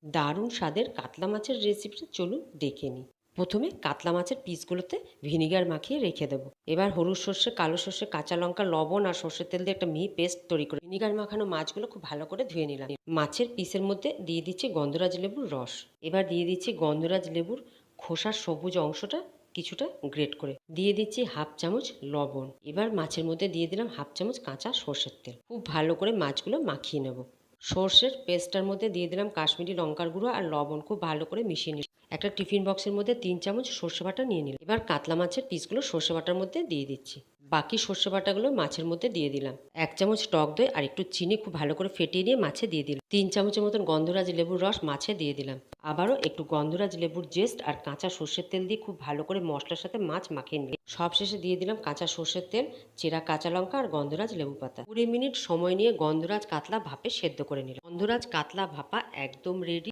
দারুণ স্বাদের কাতলা মাছের রেসিপিটা চলুন দেখে নিই। প্রথমে কাতলা মাছের পিসগুলোতে ভিনিগার মাখিয়ে রেখে দেবো। এবার হলুদ সর্ষে, কালো সর্ষে, কাঁচা লঙ্কা, লবণ আর সর্ষের তেল দিয়ে একটা মিহি পেস্ট তৈরি করে ভিনিগার মাখানো মাছগুলো খুব ভালো করে ধুয়ে নিলাম। মাছের পিসের মধ্যে দিয়ে দিচ্ছি গন্ধরাজ লেবুর রস। এবার দিয়ে দিচ্ছি গন্ধরাজ লেবুর খোসার সবুজ অংশটা কিছুটা গ্রেট করে দিয়ে দিচ্ছি হাফ চামচ লবণ। এবার মাছের মধ্যে দিয়ে দিলাম হাফ চামচ কাঁচা সর্ষের তেল। খুব ভালো করে মাছগুলো মাখিয়ে নেব। সর্ষের পেস্টটার মধ্যে দিয়ে দিলাম কাশ্মীরি লঙ্কার গুঁড়ো আর লবণ, খুব ভালো করে মিশিয়ে নিলাম। একটা টিফিন বক্সের মধ্যে 3 চামচ সর্ষে বাটা নিয়ে নিলাম। এবার কাতলা মাছের পিসগুলো সর্ষে বাটার মধ্যে দিয়ে দিচ্ছি। বাকি সর্ষে বাটাগুলো মাছের মধ্যে দিয়ে দিলাম। 1 চামচ টক দই আর একটু চিনি খুব ভালো করে ফেটিয়ে নিয়ে মাছে দিয়ে দিলাম। 3 চামচের মতন গন্ধরাজ লেবুর রস মাছে দিয়ে দিলাম। আবারও একটু গন্ধরাজ লেবুর জেস্ট আর কাঁচা সর্ষের তেল দিয়ে খুব ভালো করে মশলার সাথে মাছ মাখিয়ে নিলাম। সবশেষে দিয়ে দিলাম কাঁচা সর্ষের তেল, চেরা কাঁচা লঙ্কা আর গন্ধরাজ লেবু পাতা। 20 মিনিট সময় নিয়ে গন্ধরাজ কাতলা ভাপে সেদ্ধ করে নিলাম। গন্ধরাজ কাতলা ভাপা একদম রেডি।